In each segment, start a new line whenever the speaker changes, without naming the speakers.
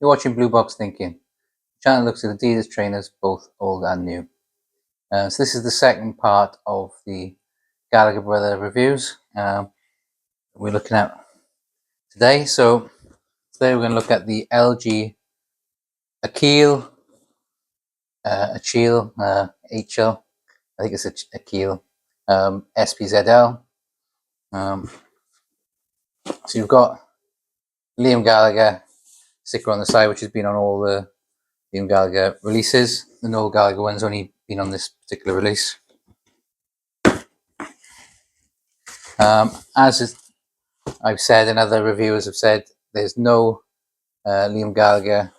You're watching Blue Box Thinking. The channel looks at Adidas trainers, both old and new. So this is the second part of the Gallagher brother reviews we're looking at today. So today we're going to look at the LG Achille HL. I think it's Achille SPZL. So you've got Liam Gallagher sticker on the side, which has been on all the Liam Gallagher releases. The Noel Gallagher one's only been on this particular release. As I've said and other reviewers have said, there's no Liam Gallagher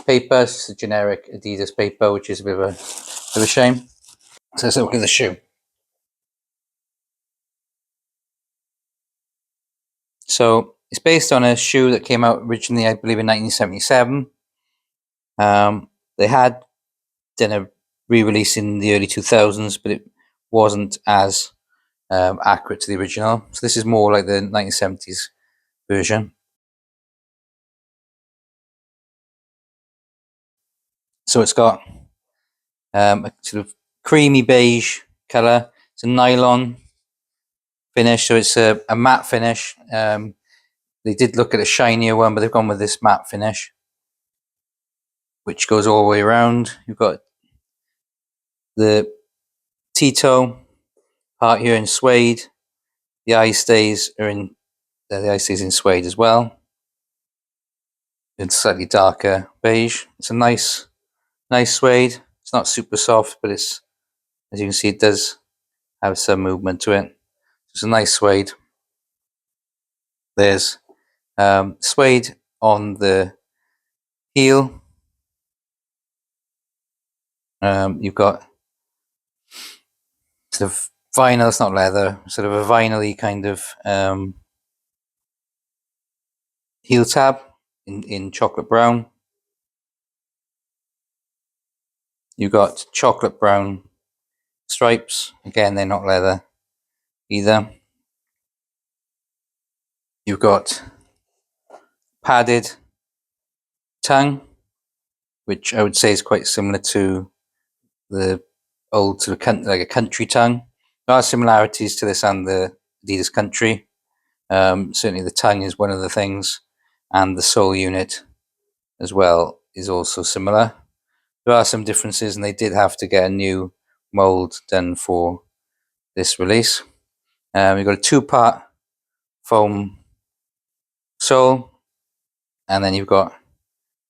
paper. It's just a generic Adidas paper, which is a bit of a shame. So let's look at the shoe. So it's based on a shoe that came out originally, I believe, in 1977. They had done a re-release in the early 2000s, but it wasn't as accurate to the original. So this is more like the 1970s version. So it's got a sort of creamy beige color. It's a nylon finish, so it's a matte finish. They did look at a shinier one, but they've gone with this matte finish, which goes all the way around. You've got the T-toe part here in suede. The eye stays are in the eye stays in suede as well. It's slightly darker beige. It's a nice suede. It's not super soft, but it's, as you can see, it does have some movement to it. It's a nice suede. There's suede on the heel. You've got sort of vinyl. It's not leather. Sort of a vinyl-y kind of heel tab in chocolate brown. You've got chocolate brown stripes. Again, they're not leather either. You've got padded tongue, which I would say is quite similar to the old sort of like a country tongue. There are similarities to this and the Adidas country. Certainly the tongue is one of the things, and the sole unit as well is also similar. There are some differences, and they did have to get a new mold done for this release. You've got a two-part foam sole, and then you've got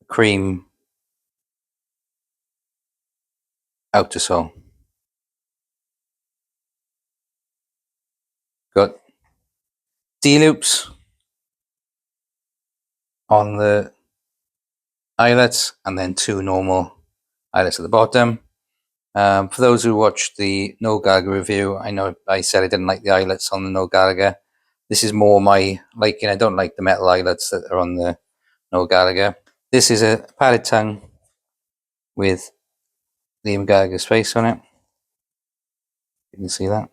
a cream outer sole. Got D-loops on the eyelets, and then two normal eyelets at the bottom. For those who watched the Noel Gallagher review, I know I said I didn't like the eyelets on the Noel Gallagher. This is more my liking. I don't like the metal eyelets that are on the Noel Gallagher. This is a padded tongue with Liam Gallagher's face on it. You can see that.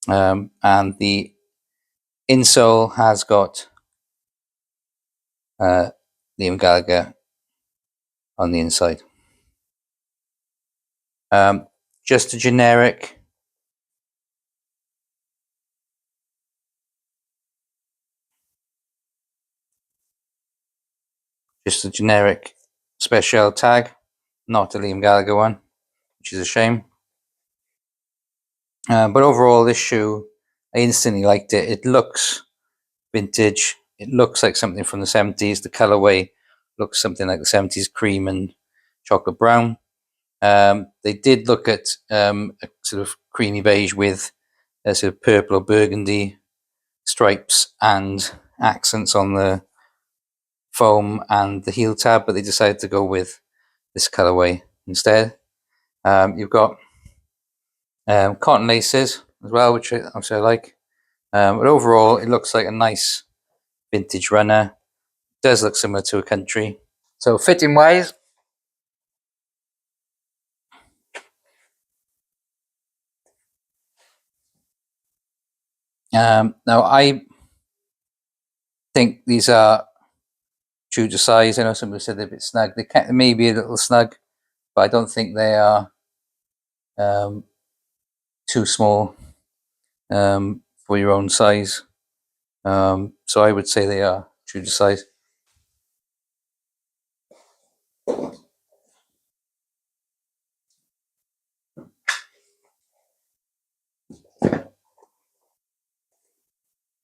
And the insole has got Liam Gallagher on the inside. Just a generic Spezial tag, not a Liam Gallagher one, which is a shame. But overall, this shoe, I instantly liked it. It looks vintage. It looks like something from the 70s. The colorway looks something like the 70s, cream and chocolate brown. They did look at a sort of creamy beige with a sort of purple or burgundy stripes and accents on the foam and the heel tab, but they decided to go with this colorway instead. You've got cotton laces as well, which I like. But overall, it looks like a nice vintage runner. It does look similar to a country. So fitting wise, now I think these are true to size. I know somebody said they're a bit snug. They may be a little snug, but I don't think they are too small for your own size. So I would say they are true to size.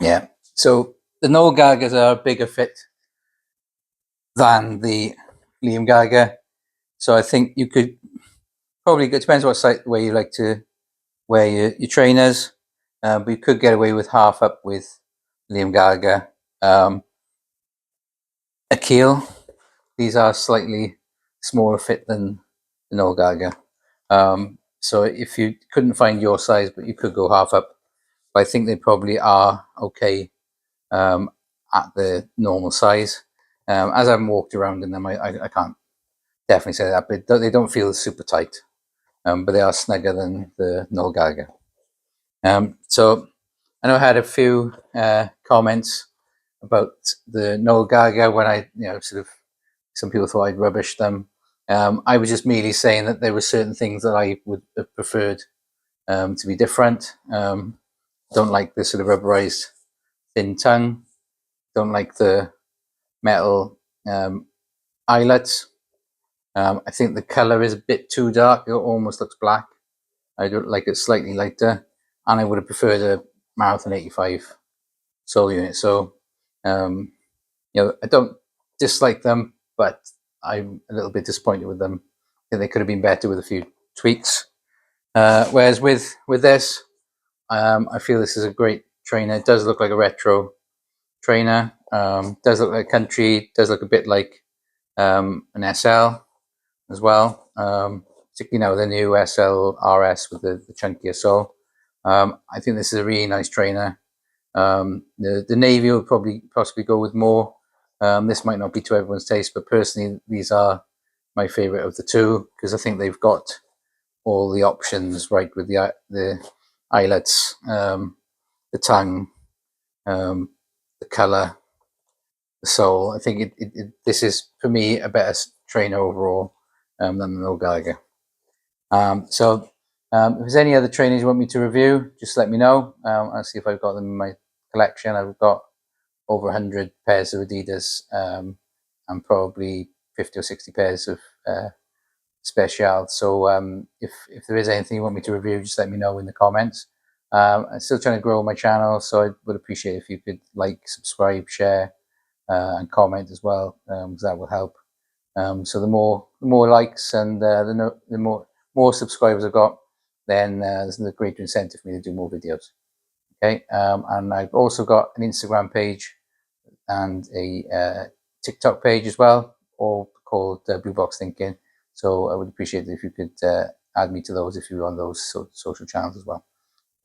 Yeah. So the Noel Gaggers are a bigger fit than the Liam Gallagher. So I think you could probably, it depends what site where you like to wear your trainers, but you could get away with half up with Liam Gallagher. Achille, these are slightly smaller fit than the Noel Gallagher. So if you couldn't find your size, but you could go half up, but I think they probably are okay at the normal size. As I've walked around in them, I can't definitely say that, but they don't feel super tight, but they are snugger than the Noel Gallagher. So I know I had a few comments about the Noel Gallagher when I, sort of, some people thought I'd rubbish them. I was just merely saying that there were certain things that I would have preferred to be different. Don't like the sort of rubberized thin tongue. Don't like the metal eyelets. I think the color is a bit too dark. It almost looks black. I don't like it slightly lighter, and I would have preferred a Marathon 85 sole unit. So, I don't dislike them, but I'm a little bit disappointed with them. I think they could have been better with a few tweaks. Whereas with this, I feel this is a great trainer. It does look like a retro trainer. Does look like a country. Does look a bit like an SL as well. Particularly the new SL RS with the chunkier sole. I think this is a really nice trainer. The navy will possibly go with more. This might not be to everyone's taste, but personally, these are my favorite of the two because I think they've got all the options right with the eyelets, the tongue, the color, the sole. I think this is for me a better trainer overall than the Noel Gallagher. So if there's any other trainers you want me to review, just let me know. I'll see if I've got them in my collection. I've got over 100 pairs of Adidas and probably 50 or 60 pairs of Spezial. So if there is anything you want me to review, just let me know in the comments. I'm still trying to grow my channel, so I would appreciate if you could like, subscribe, share, and comment as well, because that will help. So the more likes and the more subscribers I've got, then there's a greater incentive for me to do more videos. Okay, and I've also got an Instagram page and a TikTok page as well, all called Blue Box Thinking. So I would appreciate it if you could add me to those if you're on those social channels as well.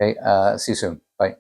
Okay, see you soon. Bye.